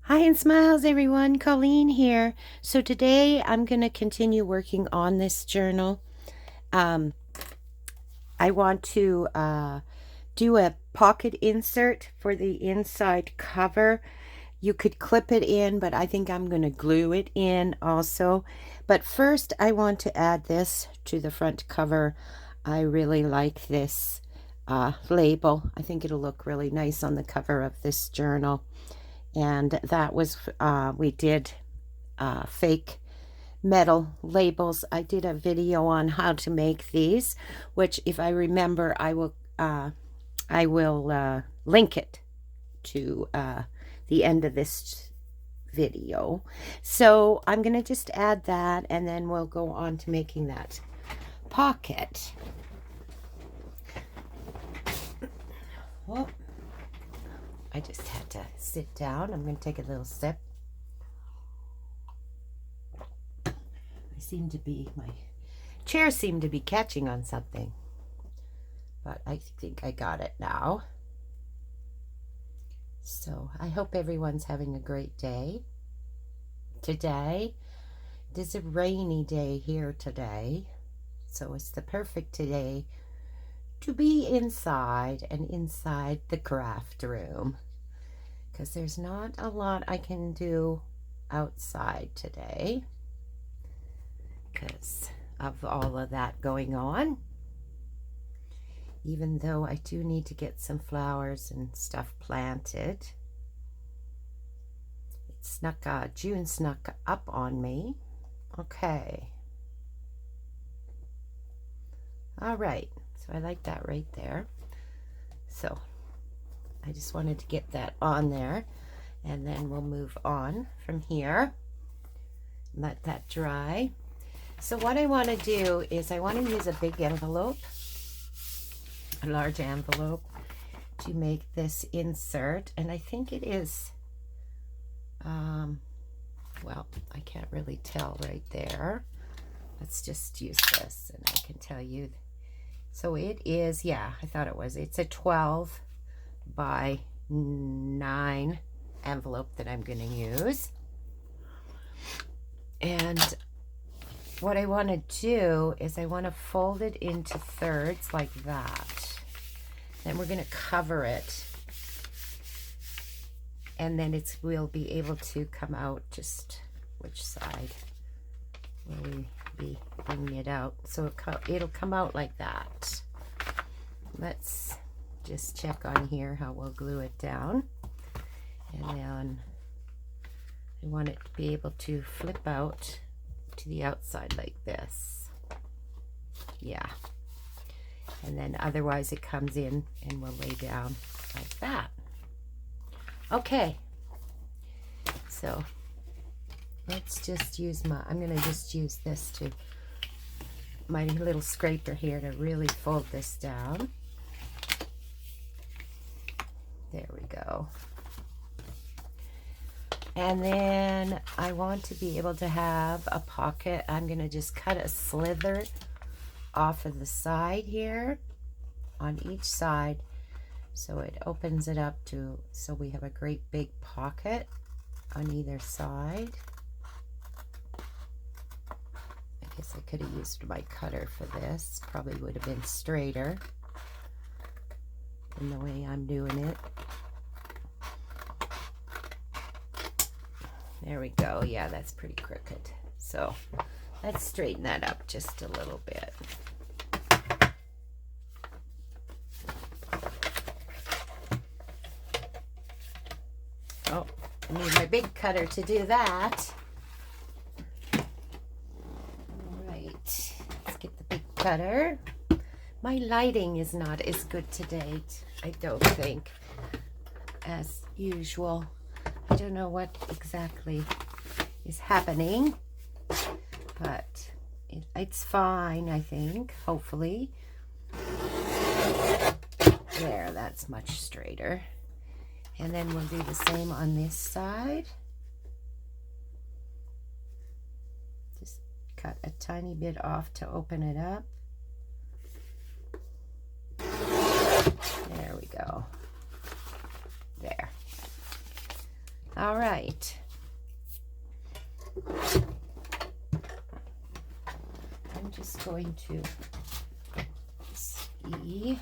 Hi and smiles everyone, Colleen here. So today I'm going to continue working on this journal. Um, I want to do a pocket insert for the inside cover. You could clip it in, but I think I'm going to glue it in also. But first I want to add this to the front cover. I really like this label. I think it'll look really nice on the cover of this journal. And that was we did fake metal labels. I did a video on how to make these, which if I remember I will link it to the end of this video. So I'm gonna just add that and then we'll go on to making that pocket. Oh, I just had to sit down. I'm going to take a little sip. My chair seemed to be catching on something, but I think I got it now. So I hope everyone's having a great day today. It is a rainy day here today, so it's the perfect day to be inside and inside the craft room, because there's not a lot I can do outside today because of all of that going on, even though I do need to get some flowers and stuff planted. June snuck up on me. Okay, all right. So I like that right there. So I just wanted to get that on there, and then we'll move on from here. Let that dry. So what I want to do is I want to use a big envelope, a large envelope, to make this insert. And I think it is, well, I can't really tell right there. Let's just use this and I can tell you. So it is, yeah, I thought it was. It's a 12 by 9 envelope that I'm going to use. And what I want to do is I want to fold it into thirds like that. Then we're going to cover it. And then we'll be able to come out just which side will we be bringing it out. So it'll come out like that. Let's just check on here how we'll glue it down. And then I want it to be able to flip out to the outside like this. Yeah. And then otherwise it comes in and we'll lay down like that. Okay. So let's just use I'm going to just use this to, my little scraper here, to really fold this down. There we go. And then I want to be able to have a pocket. I'm going to just cut a slither off of the side here on each side, so it opens it up so we have a great big pocket on either side. I guess I could have used my cutter for this. Probably would have been straighter than the way I'm doing it. There we go. Yeah, that's pretty crooked. So let's straighten that up just a little bit. Oh, I need my big cutter to do that. All right, let's get the big cutter. My lighting is not as good today, I don't think, as usual. I don't know what exactly is happening, but it's fine, I think, hopefully. There, that's much straighter. And then we'll do the same on this side. Just cut a tiny bit off to open it up. There we go. There. All right. I'm just going to see.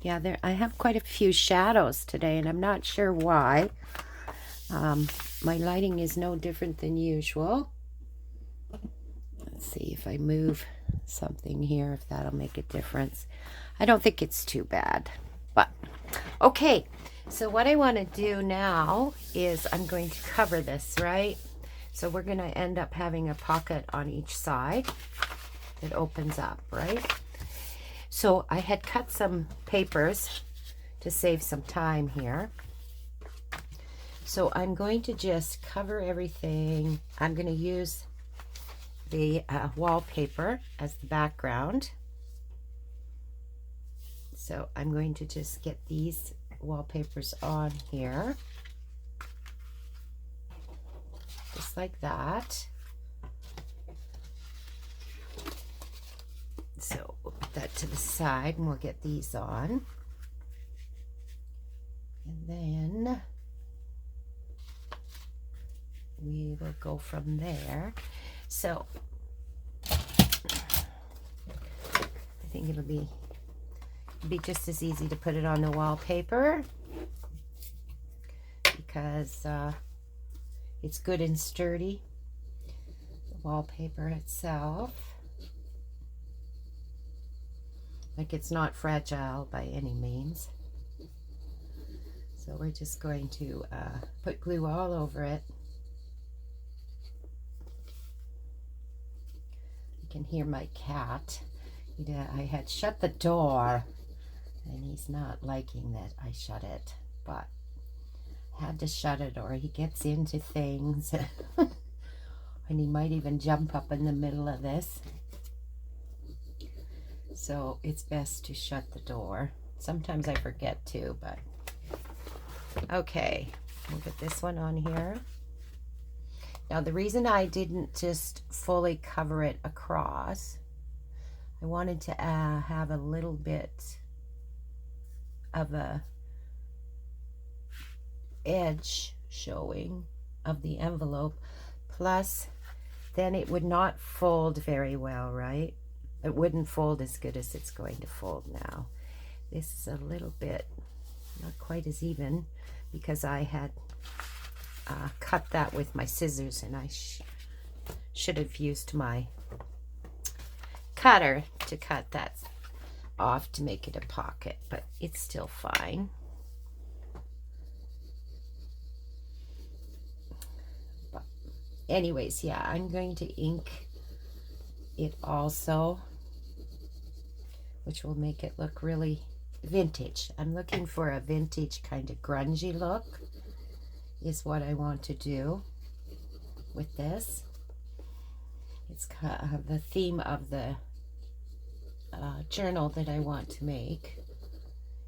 Yeah, I have quite a few shadows today, and I'm not sure why. My lighting is no different than usual. Let's see if I move something here, if that'll make a difference. I don't think it's too bad, but okay. So what I want to do now is I'm going to cover this, right? So we're going to end up having a pocket on each side that opens up, right? So I had cut some papers to save some time here. So I'm going to just cover everything. I'm going to use the wallpaper as the background. So I'm going to just get these wallpapers on here. Just like that. So we'll put that to the side and we'll get these on. And then we will go from there. So I think it'll be just as easy to put it on the wallpaper because it's good and sturdy, the wallpaper itself. Like, it's not fragile by any means. So we're just going to put glue all over it. You can hear my cat. I had shut the door, and he's not liking that I shut it, but I had to shut it or he gets into things. And he might even jump up in the middle of this. So it's best to shut the door. Sometimes I forget to, but okay, we'll get this one on here. Now the reason I didn't just fully cover it across, I wanted to have a little bit of a edge showing of the envelope, plus then it would not fold very well, right? It wouldn't fold as good as it's going to fold now. This is a little bit not quite as even because I had cut that with my scissors, and I should have used my cutter to cut that off to make it a pocket, but it's still fine. But anyways, yeah, I'm going to ink it also, which will make it look really vintage. I'm looking for a vintage kind of grungy look is what I want to do with this. It's kind of the theme of the journal that I want to make.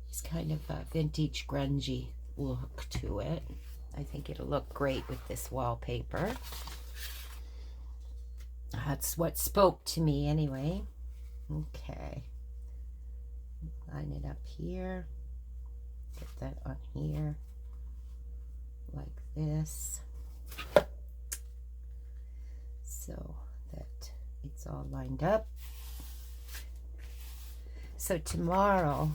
It's kind of a vintage grungy look to it. I think it'll look great with this wallpaper. That's what spoke to me anyway. Okay. Line it up here. Get that on here. Like this. So that it's all lined up. So tomorrow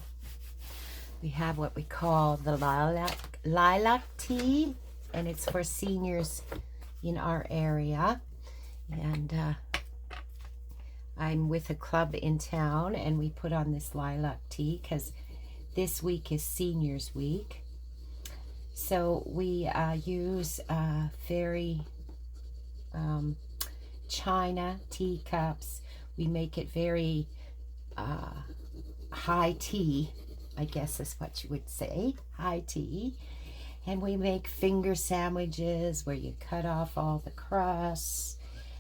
we have what we call the lilac tea, and it's for seniors in our area. And I'm with a club in town, and we put on this lilac tea because this week is Seniors Week. So we use very china teacups. We make it very high tea, I guess is what you would say, high tea. And we make finger sandwiches where you cut off all the crusts,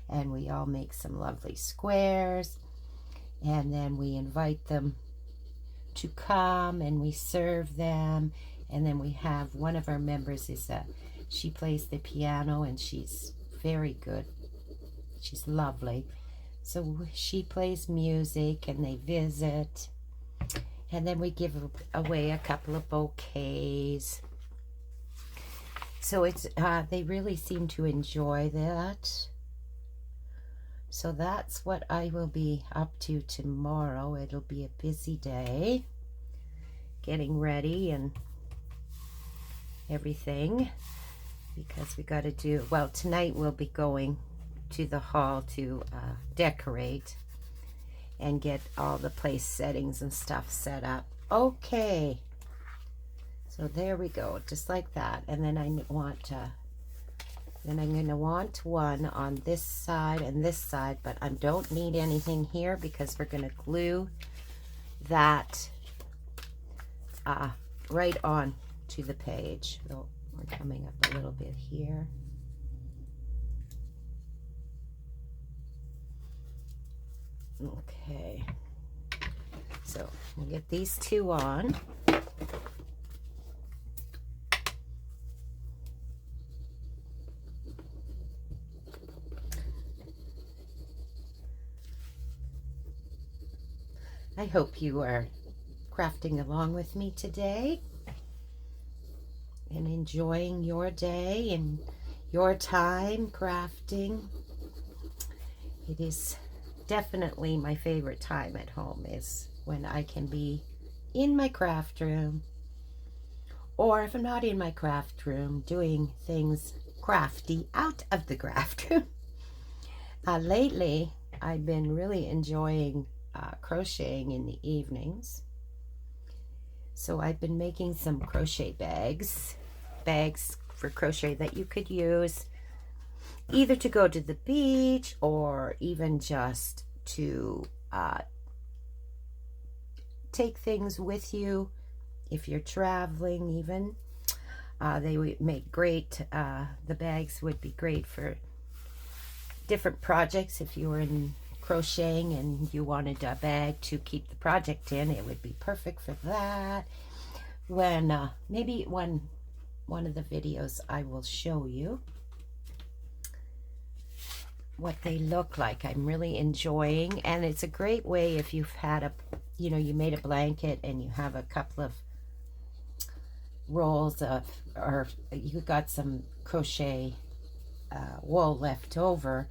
and we all make some lovely squares, and then we invite them to come and we serve them. And then we have one of our members she plays the piano, and she's very good. She's lovely. So she plays music and they visit, and then we give away a couple of bouquets. So it's they really seem to enjoy that. So that's what I will be up to tomorrow. It'll be a busy day, getting ready and everything, because we got to do, well, tonight we'll be going to the hall to decorate and get all the place settings and stuff set up. Okay, so there we go, just like that. And then I want then I'm going to want one on this side and this side, but I don't need anything here because we're going to glue that right on to the page. So we're coming up a little bit here. Okay, so we'll get these two on. I hope you are crafting along with me today and enjoying your day and your time crafting. It is definitely my favorite time at home, is when I can be in my craft room, or if I'm not in my craft room, doing things crafty out of the craft room. Lately, I've been really enjoying crocheting in the evenings. So I've been making some crochet bags for crochet that you could use either to go to the beach or even just to take things with you if you're traveling even. They would make great, the bags would be great for different projects. If you were in crocheting and you wanted a bag to keep the project in, it would be perfect for that. When maybe one of the videos I will show you what they look like. I'm really enjoying, and it's a great way if you've had a, you know, you made a blanket and you have a couple of rolls of, or you got some crochet wool left over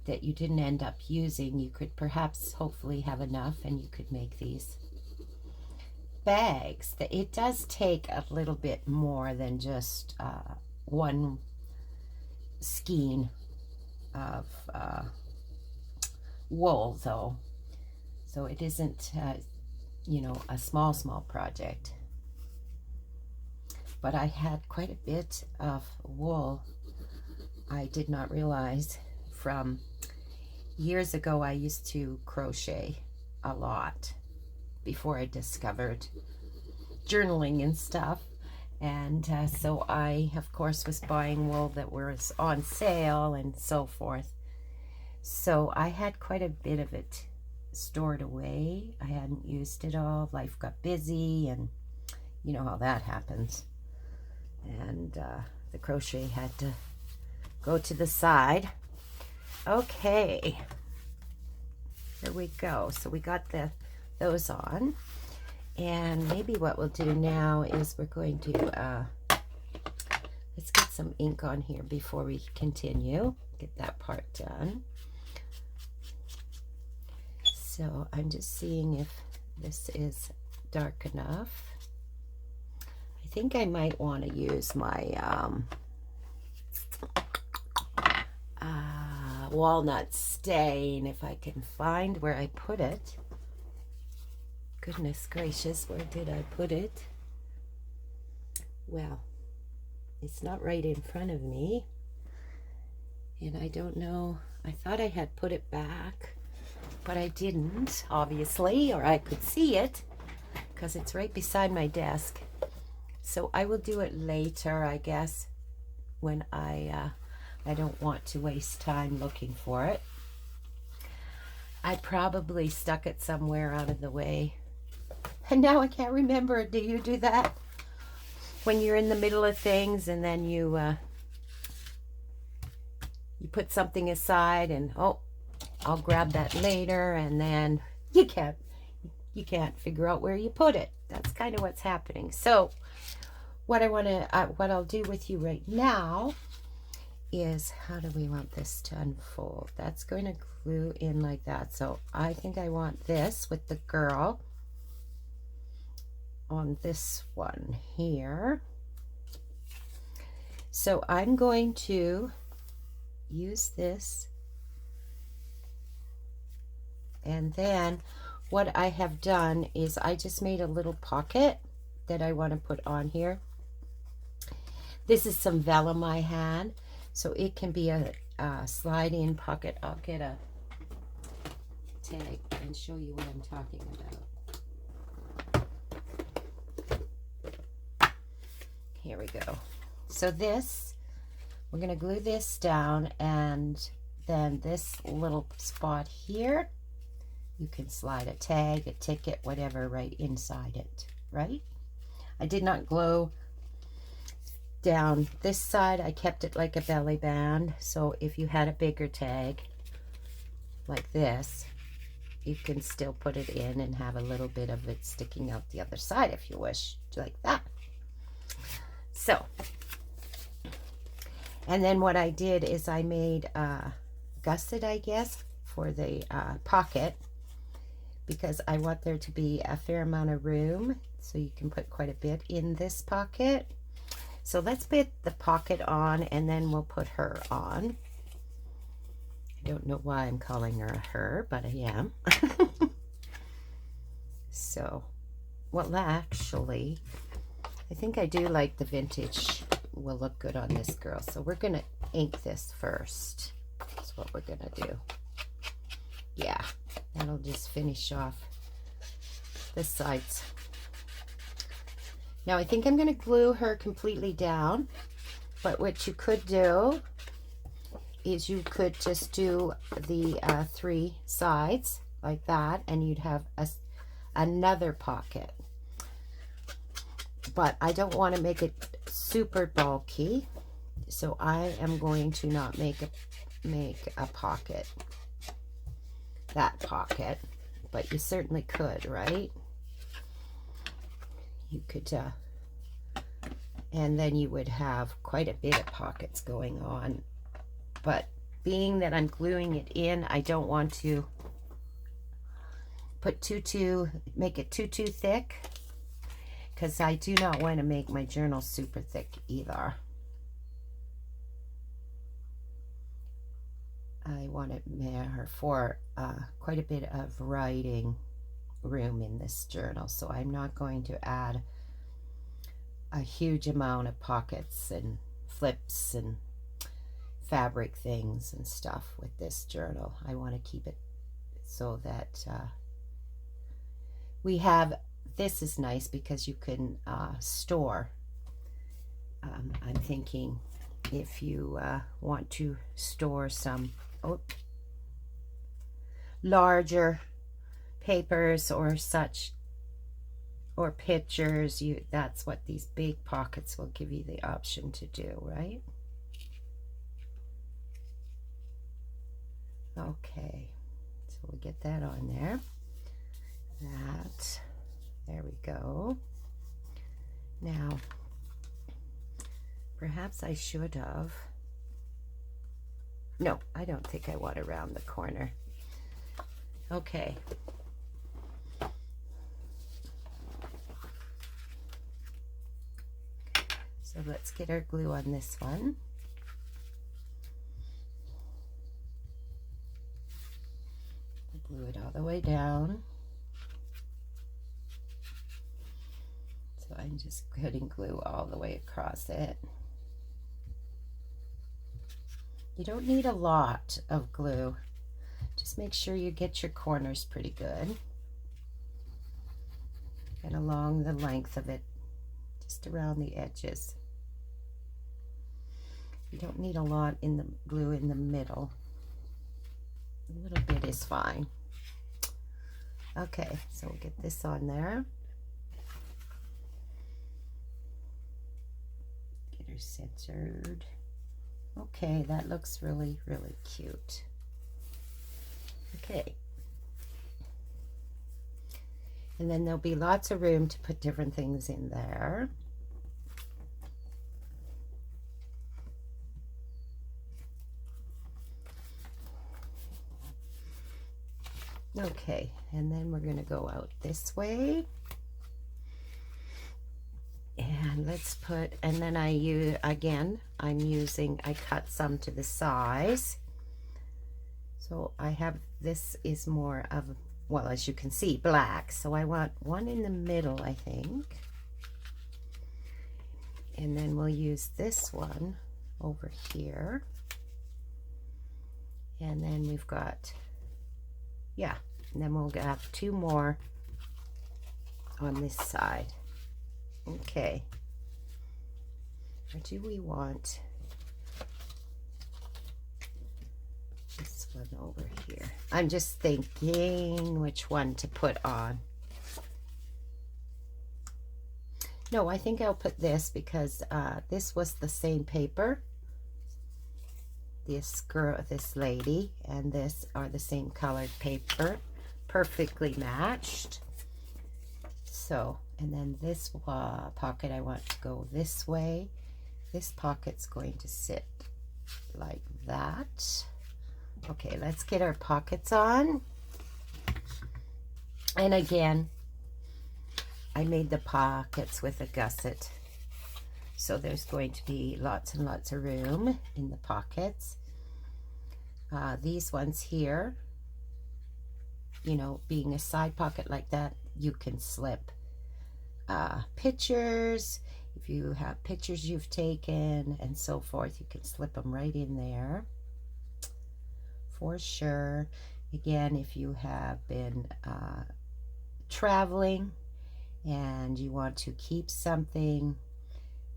that you didn't end up using. You could perhaps hopefully have enough and you could make these bags. It does take a little bit more than just one skein of wool though, so it isn't you know, a small project. But I had quite a bit of wool. I did not realize from years ago. I used to crochet a lot before I discovered journaling and stuff, and so I of course was buying wool that was on sale and so forth. So I had quite a bit of it stored away. I hadn't used it all. Life got busy, and you know how that happens, and the crochet had to go to the side. Okay, here we go. So we got those on, and maybe what we'll do now is we're going to let's get some ink on here before we continue. Get that part done. So I'm just seeing if this is dark enough. I think I might want to use my walnut stain, if I can find where I put it. Goodness gracious, where did I put it? Well, it's not right in front of me, and I don't know. I thought I had put it back, but I didn't, obviously, or I could see it because it's right beside my desk. So I will do it later, I guess, when I don't want to waste time looking for it. I probably stuck it somewhere out of the way, and now I can't remember. Do you do that when you're in the middle of things and then you put something aside and, oh, I'll grab that later, and then you can't figure out where you put it. That's kind of what's happening. So what I want to, what I'll do with you right now is, how do we want this to unfold? That's going to glue in like that. So I think I want this with the girl on this one here. So I'm going to use this, and then what I have done is I just made a little pocket that I want to put on here. This is some vellum I had, so it can be a slide-in pocket. I'll get a tag and show you what I'm talking about. Here we go. So this, we're going to glue this down, and then this little spot here, you can slide a tag, a ticket, whatever, right inside it, right? I did not glue down this side. I kept it like a belly band, so if you had a bigger tag like this, you can still put it in and have a little bit of it sticking out the other side if you wish, like that. So, and then what I did is I made a gusset, I guess, for the pocket, because I want there to be a fair amount of room, so you can put quite a bit in this pocket. So let's put the pocket on, and then we'll put her on. I don't know why I'm calling her a her, but I am. So, well, actually, I think I do like the vintage will look good on this girl. So we're going to ink this first. That's what we're going to do. Yeah, that'll just finish off the sides. Now I think I'm going to glue her completely down, but what you could do is you could just do the 3 sides like that, and you'd have another pocket. But I don't want to make it super bulky, so I am going to not make a pocket, that pocket, but you certainly could, right? You could, and then you would have quite a bit of pockets going on. But being that I'm gluing it in, I don't want to put make it too thick, because I do not want to make my journal super thick either. I want it there for quite a bit of writing room in this journal, so I'm not going to add a huge amount of pockets and flips and fabric things and stuff with this journal. I want to keep it so that we have, this is nice because you can store. I'm thinking if you want to store some larger papers or such, or pictures, that's what these big pockets will give you the option to do, right? Okay, so we'll get that on there. There we go. Now, perhaps I should have, no, I don't think I want around the corner. Okay. So let's get our glue on this one. Glue it all the way down. So I'm just putting glue all the way across it. You don't need a lot of glue. Just make sure you get your corners pretty good. And along the length of it, just around the edges. You don't need a lot in the glue in the middle. A little bit is fine. Okay, so we'll get this on there. Get her centered. Okay, that looks really, really cute. Okay. And then there'll be lots of room to put different things in there. Okay, and then we're going to go out this way. And let's put, and then I use, again, I cut some to the size. So I have, this is more of, well, as you can see, black. So I want one in the middle, I think. And then we'll use this one over here. And then we've got, yeah, and then we'll have two more on this side. Okay. Or do we want this one over here? I'm just thinking which one to put on. No, I think I'll put this because this was the same paper. This girl, this lady, and this are the same colored paper, perfectly matched. So, and then this pocket I want to go this way. This pocket's going to sit like that. Okay, let's get our pockets on. And again, I made the pockets with a gusset. So there's going to be lots and lots of room in the pockets. These ones here, you know, being a side pocket like that, you can slip pictures. If you have pictures you've taken and so forth, you can slip them right in there for sure. Again, if you have been traveling and you want to keep something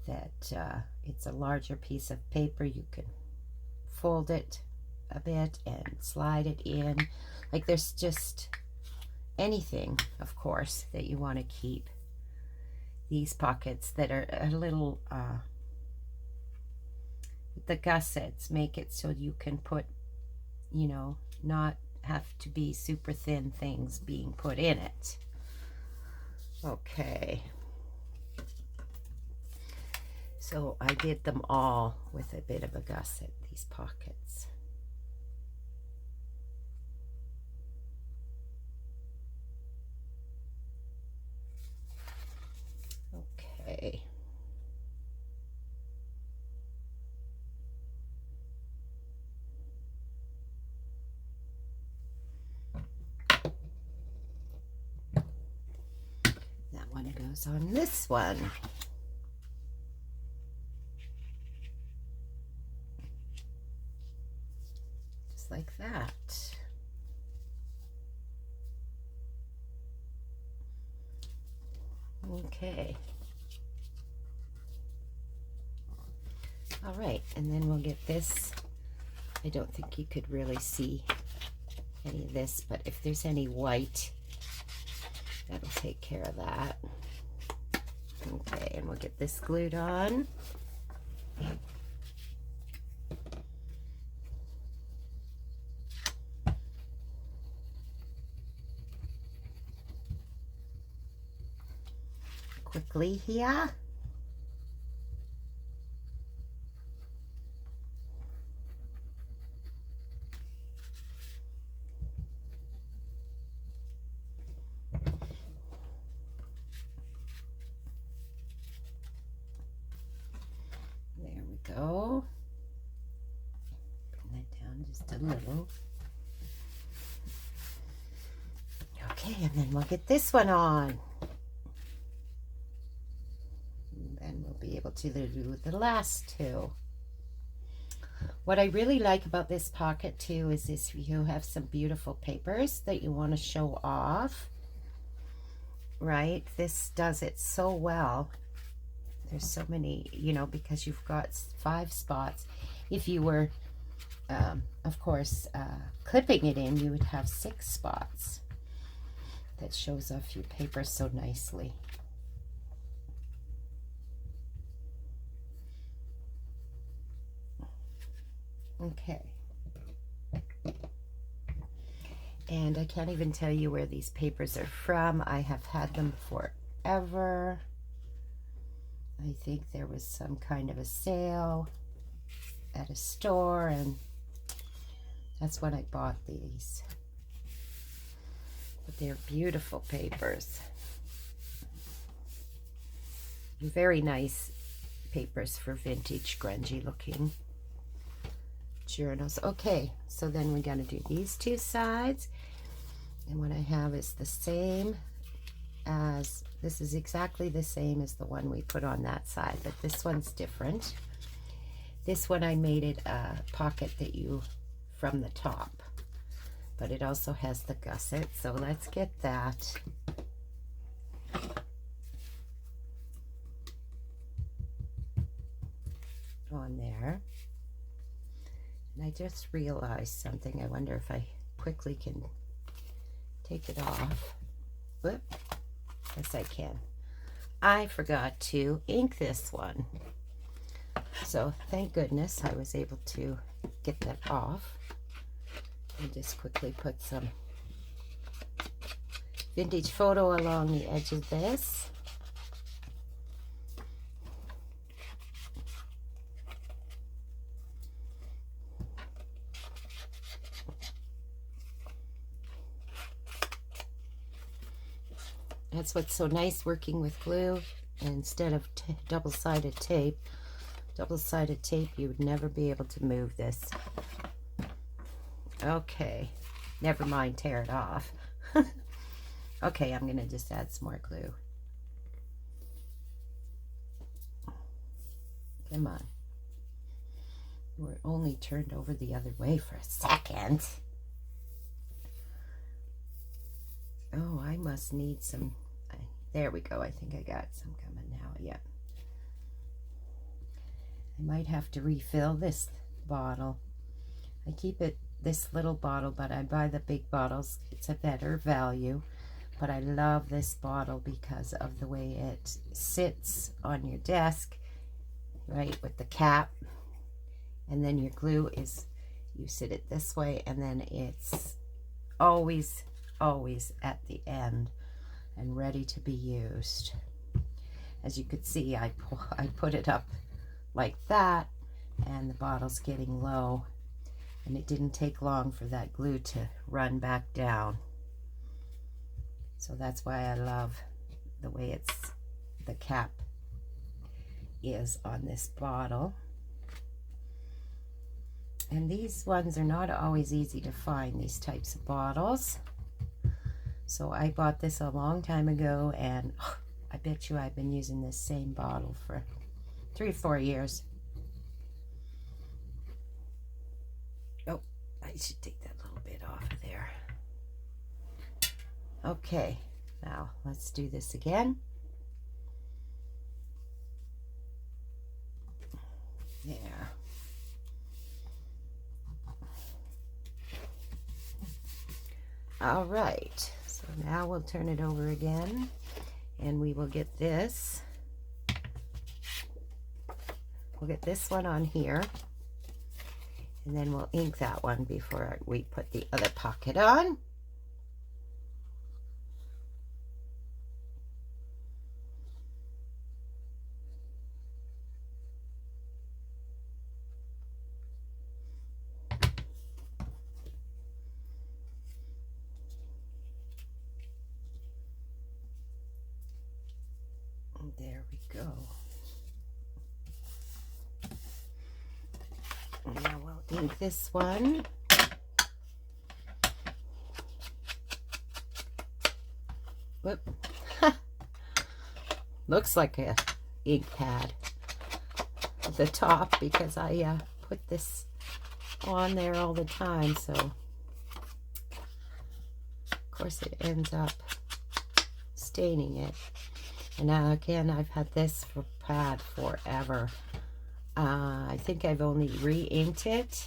that it's a larger piece of paper, you can fold it a bit and slide it in. Like there's just anything, of course, that you want to keep. These pockets that are a little, the gussets make it so you can put, you know, not have to be super thin things being put in it. Okay. So I did them all with a bit of a gusset, these pockets. Okay. That one goes on this one. Just like that. Okay. All right, and then we'll get this. I don't think you could really see any of this, but if there's any white, that'll take care of that. Okay, and we'll get this glued on. Quickly here. There we go. Bring that down just a little. Okay, and then we'll get this one on. And then we'll be able to do the last two. What I really like about this pocket too is this, you have some beautiful papers that you want to show off, right? This does it so well. There's so many, you know, because you've got 5 spots. If you were, of course, clipping it in, you would have 6 spots. That shows off your paper so nicely. Okay. And I can't even tell you where these papers are from. I have had them forever. I think there was some kind of a sale at a store, and that's when I bought these. But they're beautiful papers. Very nice papers for vintage, grungy looking journals. Okay, so then we're going to do these two sides. And what I have is the same as, this is exactly the same as the one we put on that side, but this one's different. This one I made it a pocket that you, from the top, but it also has the gusset. So let's get that. On there. And I just realized something. I wonder if I quickly can take it off. Whoop. Yes, I can. I forgot to ink this one. So thank goodness I was able to get that off. And just quickly put some vintage photo along the edge of this. That's what's so nice working with glue instead of double-sided tape. Double-sided tape, you would never be able to move this. Okay, never mind tear it off. Okay, I'm going to just add some more glue. Come on. We're only turned over the other way for a second. Oh, I must need some. There we go. I think I got some coming now. Yeah. I might have to refill this bottle. I keep it this little bottle, but I buy the big bottles. It's a better value. But I love this bottle because of the way it sits on your desk, right, with the cap. And then your glue is, you sit it this way, and then it's always at the end and ready to be used. As you could see, I put it up like that, and the bottle's getting low, and it didn't take long for that glue to run back down. So that's why I love the way the cap is on this bottle. And these ones are not always easy to find, these types of bottles. So I bought this a long time ago, and I bet you I've been using this same bottle for 3 or 4 years. Oh, I should take that little bit off of there. Okay, now let's do this again. There. All right, so now we'll turn it over again, and we will get this. We'll get this one on here, and then we'll ink that one before we put the other pocket on. There we go. And now we'll ink this one. Whoop. Looks like a ink pad at the top because I put this on there all the time, so of course it ends up staining it. And again, I've had this pad forever. I think I've only re-inked it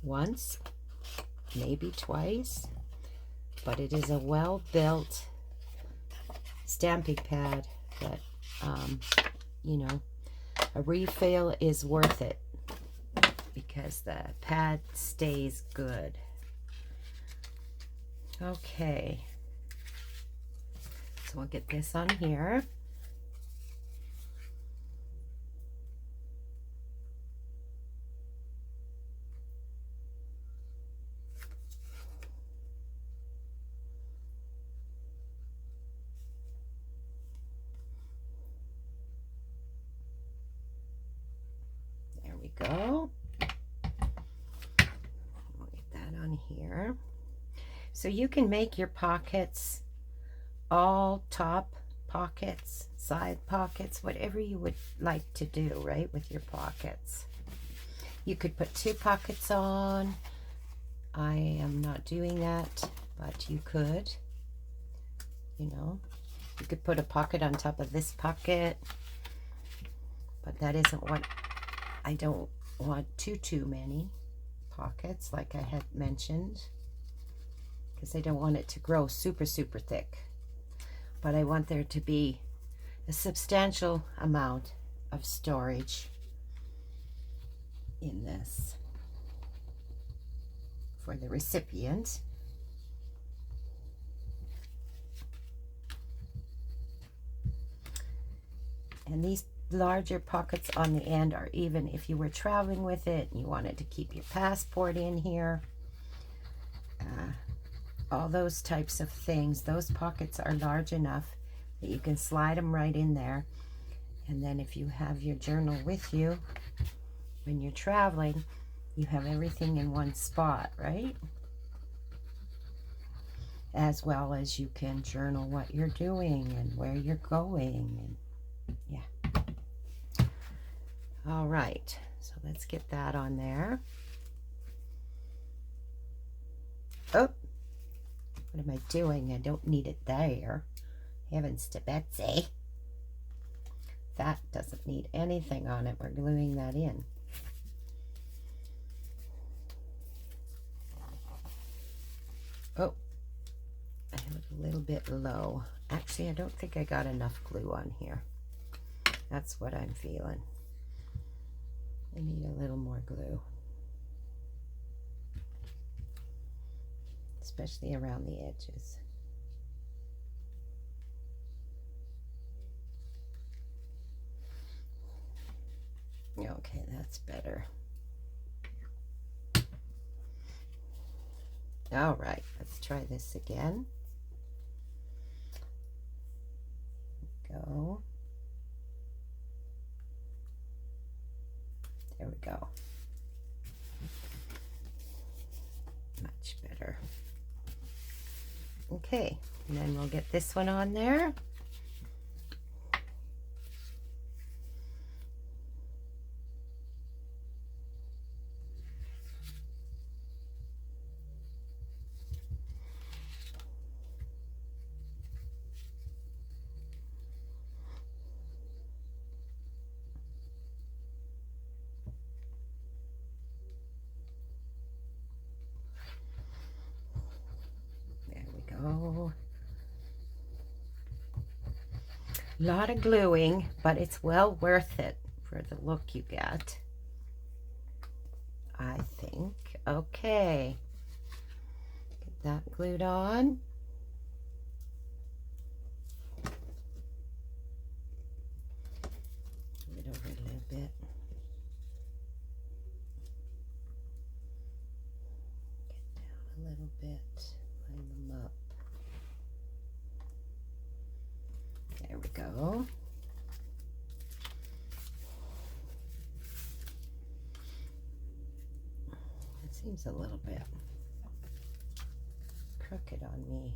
once, maybe twice, but it is a well-built stamping pad that, you know, a refill is worth it because the pad stays good. Okay. So we'll get this on here. we go. We'll get that on here. So you can make your pockets all top pockets, side pockets, whatever you would like to do, right, with your pockets. You could put 2 pockets on. I am not doing that, but you could, you know. You could put a pocket on top of this pocket, but that isn't what I don't want too many pockets, like I had mentioned, because I don't want it to grow super thick. But I want there to be a substantial amount of storage in this for the recipient. And these larger pockets on the end are even if you were traveling with it and you wanted to keep your passport in here, all those types of things. Those pockets are large enough that you can slide them right in there. And then if you have your journal with you when you're traveling, you have everything in one spot, right? As well as you can journal what you're doing and where you're going. And yeah. All right, so let's get that on there. Oh, what am I doing? I don't need it there. Heavens to Betsy. That doesn't need anything on it. We're gluing that in. Oh, I have it a little bit low. Actually, I don't think I got enough glue on here. That's what I'm feeling. I need a little more glue. Especially around the edges. Okay, that's better. All right, let's try this again. Go. There we go. Much better. Okay, and then we'll get this one on there. A lot of gluing, but it's well worth it for the look you get, I think. Okay, get that glued on. Move it over a little bit. Get down a little bit, line them up. There we go. It seems a little bit crooked on me.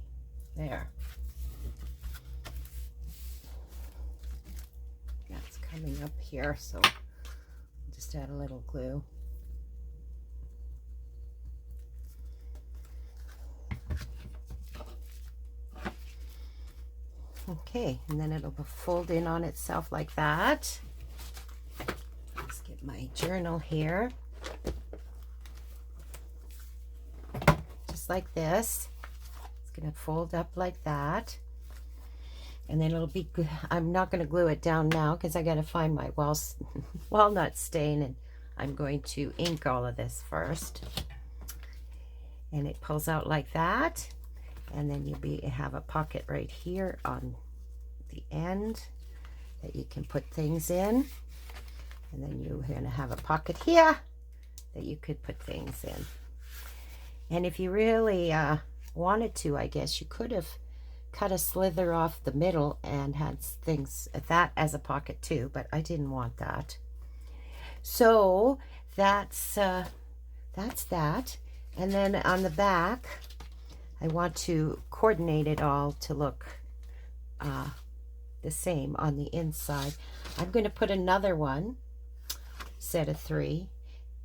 There. That's coming up here, so I'll just add a little glue. Okay, and then it'll fold in on itself like that. Let's get my journal here. Just like this. It's going to fold up like that. And then it'll be good. I'm not going to glue it down now because I got to find my walnut stain, and I'm going to ink all of this first. And it pulls out like that. And then you'll have a pocket right here on the end that you can put things in. And then you're going to have a pocket here that you could put things in. And if you really wanted to, I guess you could have cut a slither off the middle and had things at that as a pocket too, but I didn't want that. So that's that. And then on the back, I want to coordinate it all to look the same on the inside. I'm going to put another one, set of 3,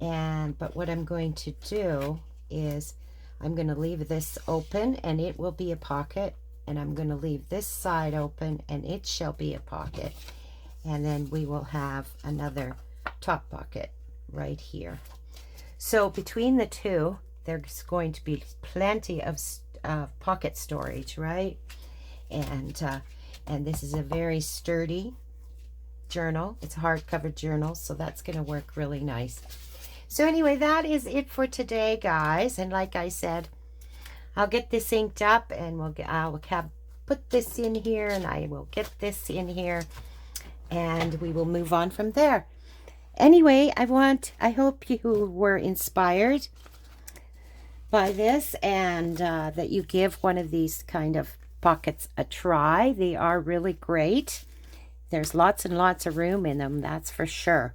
but what I'm going to do is I'm going to leave this open and it will be a pocket, and I'm going to leave this side open and it shall be a pocket, and then we will have another top pocket right here. So between the two, there's going to be plenty of pocket storage, right? And this is a very sturdy journal. It's a hardcover journal, so that's going to work really nice. So anyway, that is it for today, guys. And like I said, I'll get this inked up, and I'll put this in here, and I will get this in here, and we will move on from there. Anyway, I hope you were inspired by this, and that you give one of these kind of pockets a try. They are really great. There's lots and lots of room in them, that's for sure.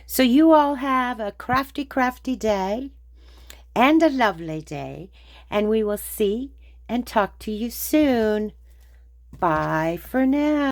So you all have a crafty day and a lovely day, and we will see and talk to you soon. Bye for now.